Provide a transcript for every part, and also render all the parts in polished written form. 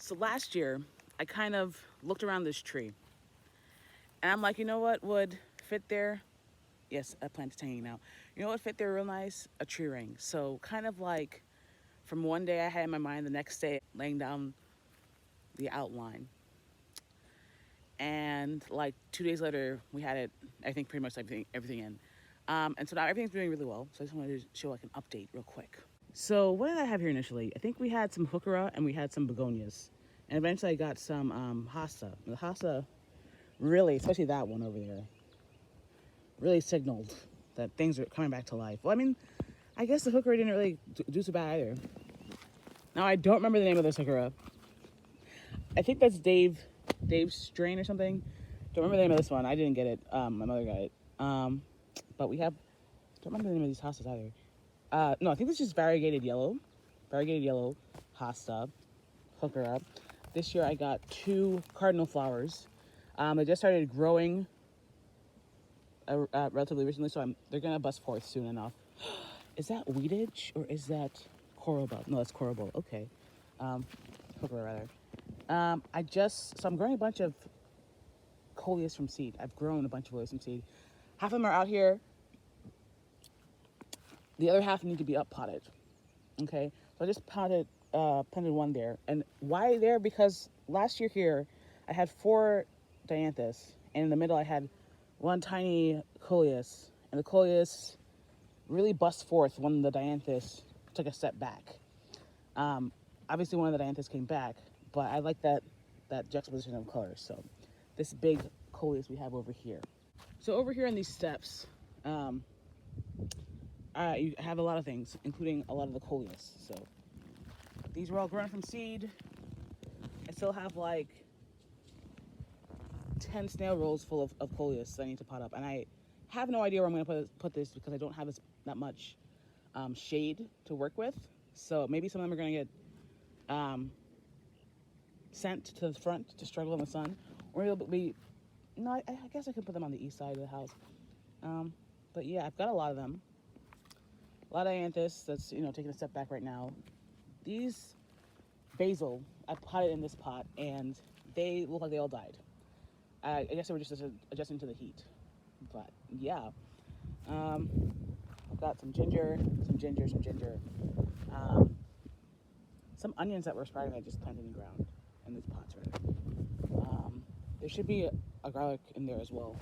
So last year, I kind of looked around this tree, and I'm like, you know what would fit there? Yes, a plant is hanging now. You know what fit there real nice? A tree ring. So kind of like from one day I had in my mind, the next day laying down the outline, and like 2 days later we had it. I think pretty much everything in. And so now everything's doing really well. So I just wanted to show like an update real quick. So what did I have here initially? I think we had some heuchera and we had some begonias. And eventually I got some hosta. The hosta really, especially that one over there, really signaled that things are coming back to life. Well, I mean, I guess the heuchera didn't really do so bad either. Now I don't remember the name of this heuchera. I think that's Dave's strain or something. Don't remember the name of this one. I didn't get it. My mother got it. But we have, don't remember the name of these hostas either. No, I think this is variegated yellow hosta, heuchera. This year I got 2 cardinal flowers. They just started growing relatively recently, so they're gonna bust forth soon enough. Is that weedage or is that coral bud? No, that's coral bud. Okay, heuchera rather. So I'm growing a bunch of coleus from seed. I've grown a bunch of coleus from seed. Half of them are out here. The other half need to be up potted. Okay, so I just planted one there. And why there? Because last year here, I had 4 dianthus, and in the middle I had 1 tiny coleus, and the coleus really bust forth when the dianthus took a step back. Obviously, one of the dianthus came back, but I like that juxtaposition of colors. So this big coleus we have over here. So over here in these steps, you have a lot of things, including a lot of the coleus. So these were all grown from seed. I still have like 10 snail rolls full of coleus that I need to pot up. And I have no idea where I'm going to put this because I don't have that much shade to work with. So maybe some of them are going to get sent to the front to struggle in the sun. Or it'll be, no, I guess I could put them on the east side of the house. But yeah, I've got a lot of them. A lot of dianthus that's, taking a step back right now. These basil, I potted in this pot, and they look like they all died. I guess they were just adjusting to the heat. But yeah, I've got some ginger, some onions that were sprouting that I just planted in the ground in these pots rather. There should be a garlic in there as well.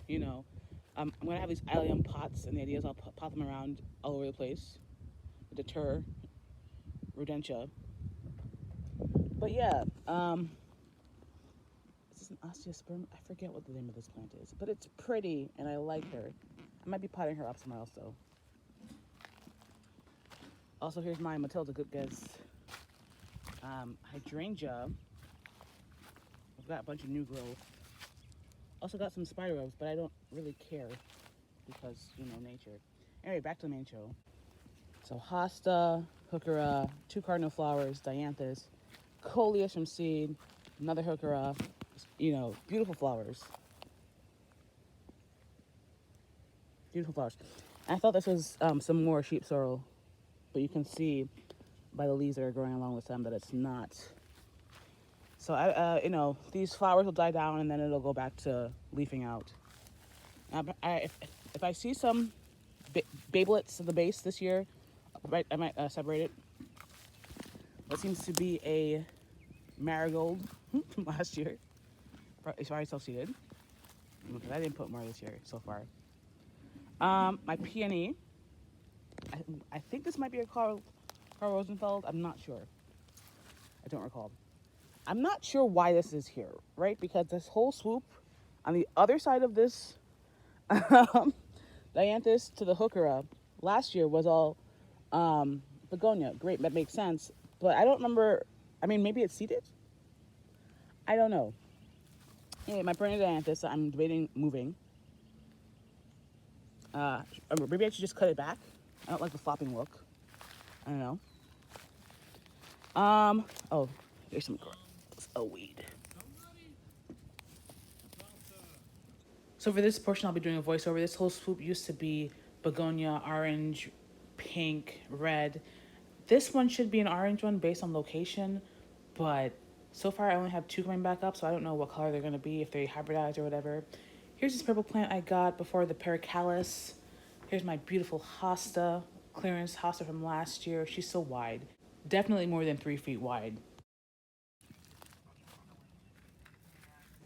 I'm gonna have these allium pots, and the idea is I'll pot them around all over the place, deter rodentia. But yeah, this is an osteosperm. I forget what the name of this plant is, but it's pretty, and I like her. I might be potting her up somewhere else though. Also, here's my Matilda Good Guess hydrangea. I've got a bunch of new growth. Also got some spider webs, but I don't really care because, nature. Anyway, back to the main show. So hosta, heuchera, 2 cardinal flowers, dianthus, coleus from seed, another heuchera, beautiful flowers. Beautiful flowers. And I thought this was some more sheep sorrel, but you can see by the leaves that are growing along with them that it's not. So these flowers will die down and then it'll go back to leafing out. If I see some babelets at the base this year, right, I might separate it. What seems to be a marigold from last year. It's already self-seeded because I didn't put more this year so far. My peony. I think this might be a Carl Rosenfeld. I'm not sure. I don't recall. I'm not sure why this is here, right? Because this whole swoop on the other side of this dianthus to the heuchera last year was all begonia. Great, that makes sense. But I don't remember. I mean, maybe it's seeded. I don't know. Anyway, my perennial dianthus, I'm debating moving. Maybe I should just cut it back. I don't like the flopping look. I don't know. Oh, there's some weed. So for this portion, I'll be doing a voiceover. This whole swoop used to be begonia, orange, pink, red. This one should be an orange one based on location, but So far, I only have two coming back up, so I don't know what color they're going to be, if they hybridize or whatever. Here's this purple plant I got before the coleus. Here's my beautiful hosta, clearance hosta from last year. She's so wide. Definitely more than 3 feet wide.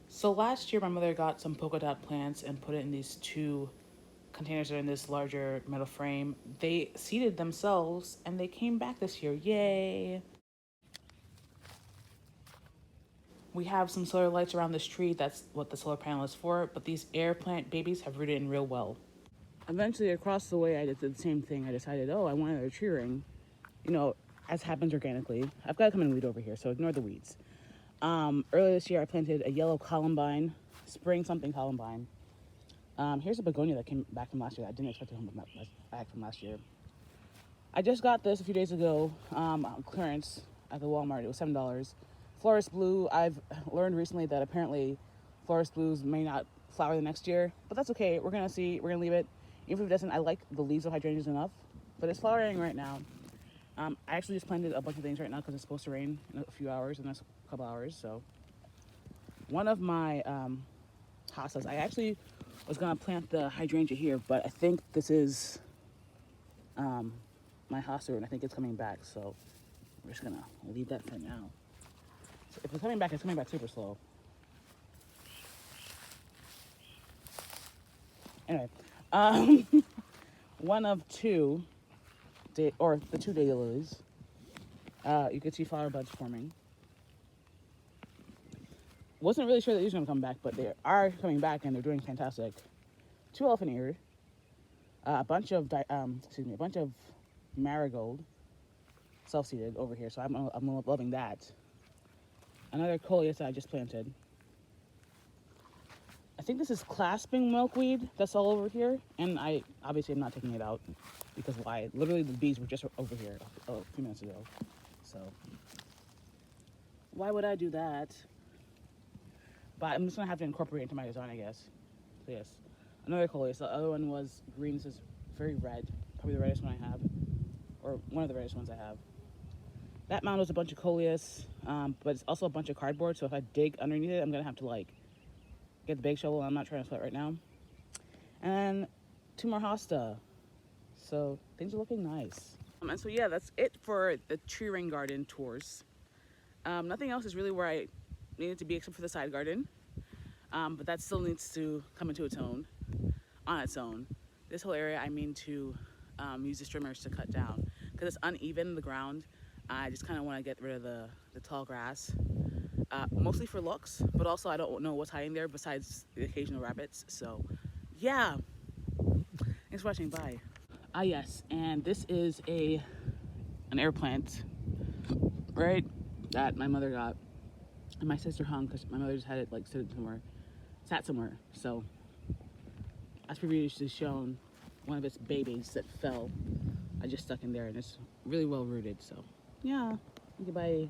So last year, my mother got some polka dot plants and put it in these two containers that are in this larger metal frame. They seeded themselves and they came back this year. Yay! We have some solar lights around this tree. That's what the solar panel is for. But these air plant babies have rooted in real well. Eventually, across the way, I did the same thing. I decided, oh, I wanted a tree ring. You know, as happens organically. I've got to come and weed over here, so ignore the weeds. Earlier this year, I planted a yellow columbine, spring something columbine. Here's a begonia that came back from last year. I didn't expect to come back from last year. I just got this a few days ago on clearance at the Walmart. It was $7. Florist blue. I've learned recently that apparently florist blues may not flower the next year, but that's okay. We're gonna see. We're gonna leave it. Even if it doesn't, I like the leaves of hydrangeas enough, but it's flowering right now. I actually just planted a bunch of things right now because it's supposed to rain in a few hours, in the next couple hours. So one of my hostas, I actually was gonna plant the hydrangea here, but I think this is my hosta, and I think it's coming back. So we're just gonna leave that for now. So if it's coming back super slow. Anyway, one of two, the two daylilies. You could see flower buds forming. Wasn't really sure that these were gonna come back, but they are coming back and they're doing fantastic. Two elephant ear, a bunch of marigold, self-seeded over here. So I'm loving that. Another coleus that I just planted. I think this is clasping milkweed that's all over here, and I obviously am not taking it out because why? Literally the bees were just over here a few minutes ago, so why would I do that? But I'm just gonna have to incorporate it into my design, I guess. So yes, another coleus. The other one was green. This is very red, probably the reddest one I have, or one of the reddest ones I have. That mound was a bunch of coleus, but it's also a bunch of cardboard. So if I dig underneath it, I'm gonna have to like get the big shovel. I'm not trying to sweat right now. And two more hosta. So things are looking nice. And so yeah, that's it for the tree ring garden tours. Nothing else is really where I needed to be except for the side garden. But that still needs to come into its own, on its own. This whole area I mean to use the trimmers to cut down because it's uneven, the ground. I just kind of want to get rid of the tall grass. Mostly for looks, but also I don't know what's hiding there besides the occasional rabbits. So yeah, thanks for watching. Bye. Yes, and this is an air plant, right, that my mother got and my sister hung because my mother just had it like sat somewhere. So as previously shown, one of its babies that fell, I just stuck in there and it's really well rooted. So yeah, goodbye.